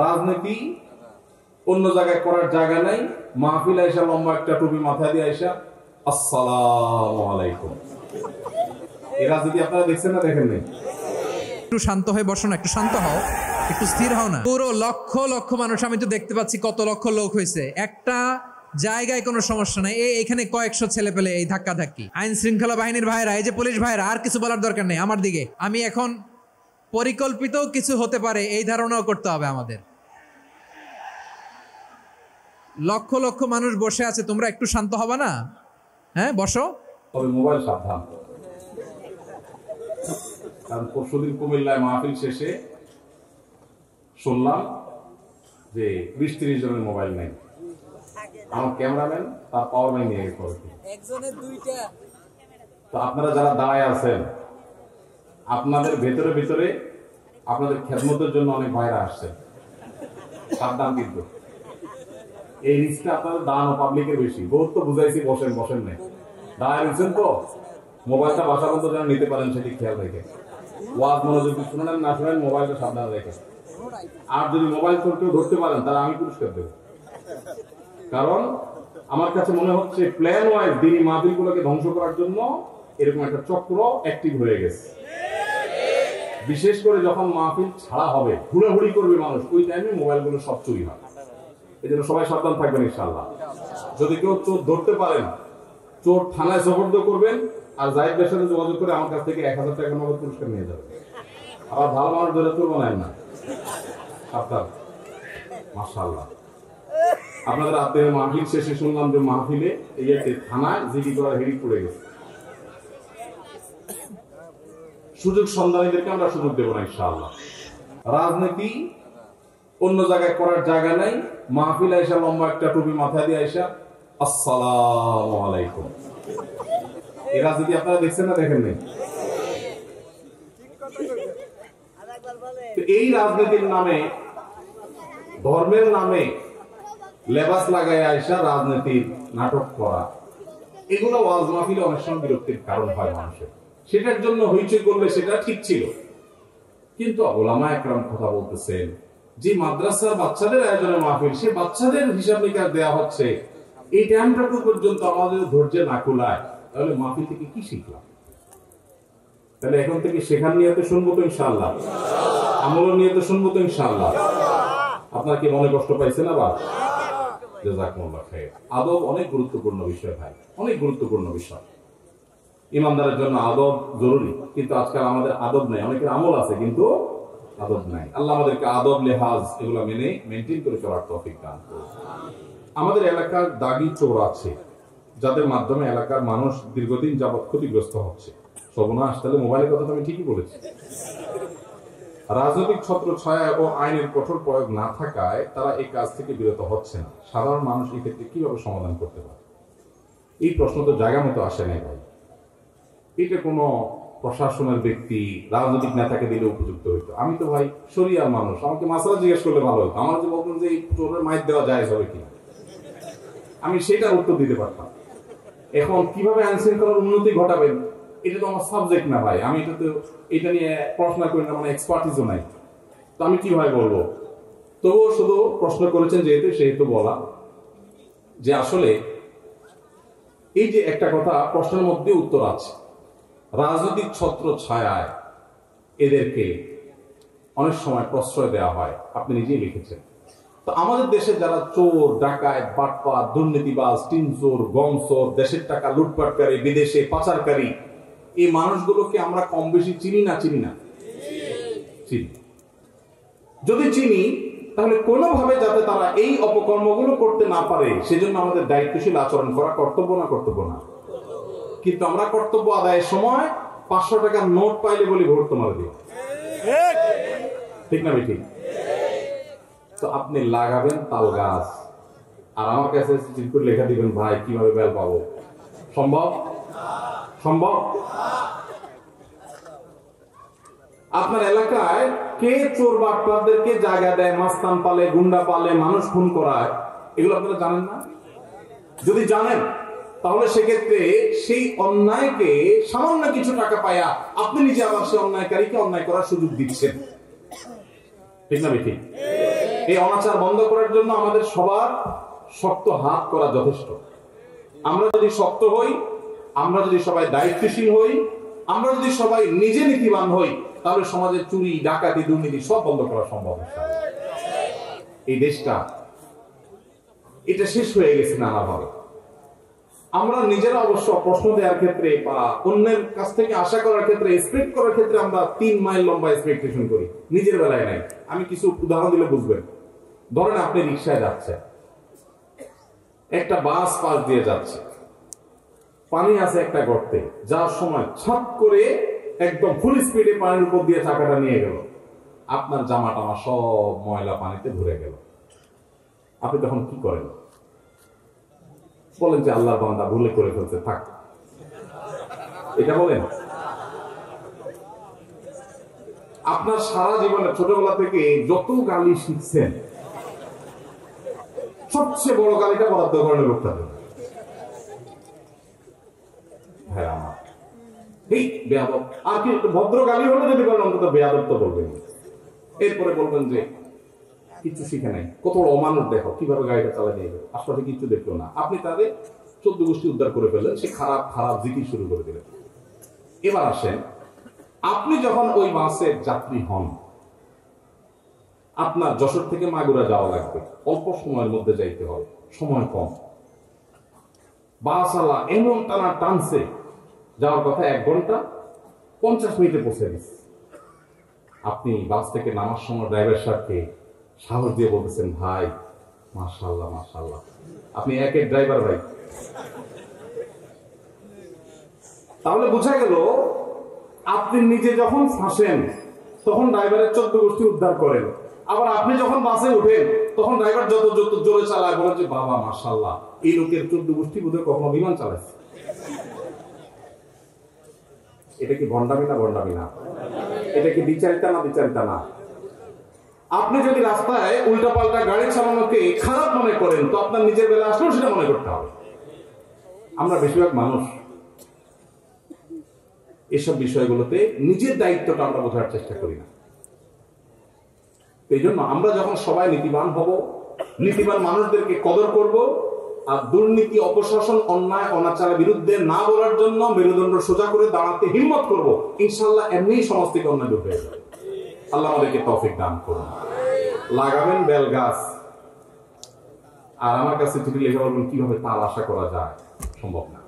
রাজনীতি অন্য জায়গায় করার জায়গা নাই। মাহফিল আইসা লম্বা একটা টুপি মাথায় দিয়ে আইসা আসসালামু আলাইকুম, এই রাজনীতি আপনারা দেখছেন না দেখেন নাই? একটু শান্ত হয়ে বসো না, একটু শান্ত হও, একটু স্থির হও না। পুরো লক্ষ লক্ষ মানুষ, আমি তো দেখতে পাচ্ছি কত লক্ষ লোক হয়েছে একটা জায়গায়, কোনো সমস্যা নাই। এখানে কয়েকশো ছেলে পেলে এই ধাক্কা ধাক্কি, আইন শৃঙ্খলা বাহিনীর ভাইরা, এই যে পুলিশ ভাইরা, আর কিছু বলার দরকার নেই আমার দিকে। আমি এখন পরিকল্পিত কিছু হতে পারে এই ধারণাও করতে হবে আমাদের। লক্ষ লক্ষ মানুষ বসে আছে, তোমরা একটু শান্ত হবে না? হ্যাঁ বসো। তবে মোবাইল সাবধান, কারণ পরশুদিন কুমিল্লায় মাহফিল শেষে শুনলাম যে 20-30 জনের মোবাইল নেই। আমার ক্যামেরাম্যান তার পাওয়ার ব্যাংক নিয়ে গেছে, একজনের 2টা। তো আপনারা যারা দাঁড়ায় আছেন, আপনাদের ভেতরে ভিতরে আপনাদের খেদমতের জন্য অনেক ভাইরা আসছে, সাবধান কিন্তু। এই রিস্কটা আপনাদের দান ও পাবলিকের বেশি। বহুত তো বুঝাইছি, বসেন বসেন নাই, দাঁড়ায় রয়েছেন তো, মোবাইলটা বাসা পর্যন্ত যেন নিতে পারেন সেটি খেয়াল রেখে। ওয়াজ মনোযোগ শুনেন না শুনেন, মোবাইলটা সাবধান রেখে। আর যদি মোবাইল ফোন কেউ ধরতে পারেন তারা আমি পুরস্কার দেব, কারণ আমার কাছে মনে হচ্ছে প্ল্যান ওয়াইজ দিনী মাহফিল গুলোকে ধ্বংস করার জন্য এরকম একটা চক্র অ্যাক্টিভ হয়ে গেছে। বিশেষ করে যখন মাহফিল ছাড়া হবে, হুড়াহুড়ি করবে মানুষ, ওই টাইমে মোবাইল গুলো সব চুরি হয়। এই জন্য সবাই সাবধান থাকবেন ইনশাআল্লাহ। যদি কেউ চোর ধরতে পারেন, চোর থানায় জবরদস্ত করবেন, আর জাহিদের সাথে যোগাযোগ করে আমার কাছ থেকে 1000 টাকা নগদ পুরস্কার নিয়ে যাবেন। আবার ভালো মানুষ ধরে চোর বানায় না, সাবধান। মাশাআল্লাহ, আপনাদের আত্মীয় মাহফিল শেষে শুনলাম যে মাহফিলে এই থানায় জিডি করার হেডি পড়ে গেছে। সুযোগ সন্ধানীদেরকে আমরা সুযোগ দেব না ইনশাআল্লাহ। রাজনীতি অন্য জায়গায় করার জায়গা নাই। মাহফিল আইসা লম্বা একটা টুপি মাথায় দিয়ে আইসা আসসালামু আলাইকুম, এই রাজনীতি আপনারা দেখছেন না দেখেন নাই? এই রাজনীতির নামে, ধর্মের নামে লেবাস লাগায় আইসা রাজনীতির নাটক করা, এগুলো ওয়াজ মাহফিলে অনেক সময় বিরক্তির কারণ হয় মানুষের। সেটার জন্য হইচই করলে সেটা ঠিক ছিল, কিন্তু ওলামা একরাম কথা বলতেছেন যে মাদ্রাসার বাচ্চাদের আয়োজনে মাহফিল, সে বাচ্চাদের হিসাব নিকাশ দেওয়া হচ্ছে, এই টাইমটুকু পর্যন্ত আমাদের ধৈর্য না কুলায়, তাহলে মাহফিল থেকে কি শিখলাম? তাহলে এখন থেকে শেখার নিয়তে শুনবো তো ইনশাআল্লাহ, আমলের নিয়তে শুনবো তো ইনশাআল্লাহ। আপনার কি মনে কষ্ট পাইছেন? আবার জাযাকুমুল্লাহ খাইর। আদব অনেক গুরুত্বপূর্ণ বিষয় ভাই, অনেক গুরুত্বপূর্ণ বিষয়। ইমানদারের জন্য আদব জরুরি, কিন্তু আজকাল আমাদের আদব নাই। অনেকের আমল আছে কিন্তু আদব নাই। আল্লাহ আমাদেরকে আদব লেহাজ এগুলো মেনে মেনটেন করে চলার তৌফিক দান করুন। আমাদের এলাকার দাগি চোর আছে, যাদের মাধ্যমে এলাকার মানুষ দীর্ঘদিন যাবৎ ক্ষতিগ্রস্ত হচ্ছে। সর্বনাশ, তাহলে মোবাইলের কথা আমি ঠিকই বলেছি। রাজনৈতিক ছত্র ছায়া ও আইনের কঠোর প্রয়োগ না থাকায় তারা এই কাজ থেকে বিরত হচ্ছে না। সাধারণ মানুষ এই ক্ষেত্রে কিভাবে সমাধান করতে পারে? এই প্রশ্ন তো জায়গা মতো আসে নাই ভাই। এটা কোনো প্রশাসনের ব্যক্তি, রাজনৈতিক নেতাকে দিলে উপযুক্ত হইতো। আমি তো ভাই শরিয়ার মানুষ, আমাকে মাসালা জিজ্ঞেস করলে ভালো হতো। আমার যে বলতেন যে এই চোরের মাইর দেওয়া যায় হবে কি, আমি সেটার উত্তর দিতে পারতাম। এখন কিভাবে আইন শৃঙ্খলার উন্নতি ঘটাবেন, এটা তো আমার সাবজেক্ট না ভাই। আমি এটা নিয়ে পড়াশোনা করি না, মানে এক্সপার্টিসও নাই, তো আমি কিভাবে বলবো? তবুও শুধু প্রশ্ন করেছেন যেহেতু, সেহেতু বলা যে আসলে এই যে একটা কথা প্রশ্নের মধ্যে উত্তর আছে, রাজনৈতিক ছত্র ছায়ায় এদেরকে অনেক সময় প্রশ্রয় দেওয়া হয়। আপনি নিজেই লিখেছেন। তো আমাদের দেশে যারা চোর, ডাকাত, বাটপার, দুর্নীতিবাজ, টিনচোর, গমচোর, দেশের টাকা লুটপাটকারী, বিদেশে পাচারকারী, এই মানুষগুলোকে আমরা কম বেশি চিনি না? চিনি না? চিনি। যদি চিনি, তাহলে কোনোভাবে যাতে তারা এই অপকর্মগুলো করতে না পারে সেজন্য আমাদের দায়িত্বশীল আচরণ করা কর্তব্য না? কর্তব্য না? কিন্তু আমরা কর্তব্য আদায়ের সময় 500 টাকার নোট পাইলে বলি ভোট তোমার দিও, ঠিক না ঠিক? তো আপনি লাগাবেন তাল গাছ, আর আমার কাছে চিন্তা করে লেখা দিবেন ভাই কিভাবে বেল পাবো? সম্ভব? সম্ভব? আপনার এলাকায় কে চোর বাটপারদেরকে জায়গা দেয়, মাস্তান পালে, গুন্ডা পালে, মানুষ খুন করায়, এগুলো আপনারা জানেন না? যদি জানেন, তাহলে সেক্ষেত্রে সেই অন্যায়কে সামান্য কিছু টাকা পায়া আপনি নিজে আবার সেই অন্যায়কারীকে অন্যায় করার সুযোগ দিচ্ছেন, ঠিক না ঠিক? এই অনাচার বন্ধ করার জন্য আমাদের সবার শক্ত হাত করা যথেষ্ট। আমরা যদি শক্ত হই, আমরা যদি সবাই দায়িত্বশীল হই, আমরা যদি সবাই নিজে নীতিবান হই, তাহলে সমাজের চুরি, ডাকাতি, দুর্নীতি সব বন্ধ করা সম্ভব। এই দেশটা এটা শেষ হয়ে গেছে নানাভাবে। আমরা নিজেরা অবশ্য প্রশ্ন দেওয়ার ক্ষেত্রে বা অন্যের কাছ থেকে আশা করার ক্ষেত্রে, এক্সপেক্ট করার ক্ষেত্রে আমরা 3 মাইল লম্বা এক্সপেকটেশন করি, নিজের বেলায় নাই। আমি কিছু উদাহরণ দিলে বুঝবেন। ধরেন আপনি রিক্সায় যাচ্ছেন, একটা বাস পাশ দিয়ে যাচ্ছে, পানি আছে একটা গর্তে, যার সময় ছাপ করে একদম ফুল স্পিডে পানির উপর দিয়ে চাকাটা নিয়ে গেল, আপনার জামা টামা সব ময়লা পানিতে ভরে গেল। আপনি তখন কি করেন? বলেন যে আল্লাহর বান্দা ভুলে করে ফেলছে, থাক, এটা বলেন? আপনার সারা জীবনে ছোটবেলা থেকে যত গালি শিখছেন, সবচেয়ে বড় গালিটা বরাদ্দ করেন লোকটা। হ্যাঁ আমার এই বেয়াদব, আর কি ভদ্র গালি হলে যদি বলেন অন্তত বেয়াদব তো বলবেন। এরপরে বলবেন যে কিছু শিখে নাই, কত অমানুষ দেখো কিভাবে গাড়িটা চালা নিয়ে গেল, আশপাশে কিছু দেখলো না। আপনি তাদের 14 গোষ্ঠী উদ্ধার করে ফেললেন, সে খারাপ খারাপ জিকির শুরু করে দিলেন। এবার আসেন, আপনি যখন ওই বাসের যাত্রী হন, আপনার যশোর থেকে মাগুরা যাওয়া লাগবে, অল্প সময়ের মধ্যে যাইতে হবে, সময় কম। বাসওয়ালা এমন টানা টানছে, যাওয়ার কথা 1 ঘন্টা 50 মিনিটে পৌঁছে দিচ্ছে। আপনি বাস থেকে নামার সময় ড্রাইভার সাহেবকে সাহস দিয়ে বলতেছেন, ভাই মাশাআল্লাহ মাশাআল্লাহ। আপনি একের ড্রাইভার ভাই। তাহলে বোঝা গেল আপনি নিজে যখন ফাঁসেন তখন ড্রাইভারের 14 গোষ্ঠী উদ্ধার করেন, আবার আপনি যখন বাসে উঠেন তখন ড্রাইভার যত যত জোরে চালায় বলেন যে বাবা মাশাআল্লাহ, এই লোকের 14 গোষ্ঠী বোধহয় কখনো বিমান চালাচ্ছে। এটা কি ভণ্ডামি না? ভণ্ডামি না? এটা কি বিচারিতা না? বিচারিতা না? আপনি যদি রাস্তায় উল্টাপাল্টা গাড়ি চালানোকে খারাপ মনে করেন, তো আপনার নিজের বেলা আসলেও সেটা মনে করতে হবে। আমরা বেশিরভাগ মানুষ এসব বিষয়গুলোতে নিজের দায়িত্বটা আমরা বোঝার চেষ্টা করি না। এই জন্য আমরা যখন সবাই নীতিবান হব, নীতিবান মানুষদেরকে কদর করব, আর দুর্নীতি, অপশাসন, অন্যায়, অনাচারের বিরুদ্ধে না বলার জন্য মেরুদণ্ড সোজা করে দাঁড়াতে হিম্মত করব, ইনশাআল্লাহ এমনিই সমাজ থেকে অন্যায় দূর হয়ে যাবে। আল্লাহ আমাদেরকে তৌফিক দান করুন। লাগাবেন বেল গাছ, আর আমার কাছে চিঠি লিখে বলবেন কিভাবে তার আশা করা যায়, সম্ভব না।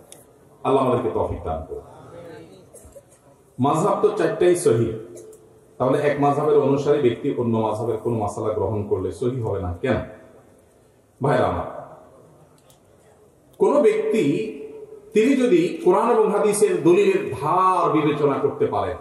আল্লাহ আমাদেরকে তৌফিক দান করুন। মাযহাব তো 4টাই সহিহ, তাহলে এক মাযহাবের অনুসারী ব্যক্তি অন্য মাযহাবের কোন মাসালা গ্রহণ করলে সহিহ হবে না কেন? ভাইরা আমার, কোন ব্যক্তি তিনি যদি কোরআন এবং হাদিসের দলিলের ধার বিবেচনা করতে পারেন,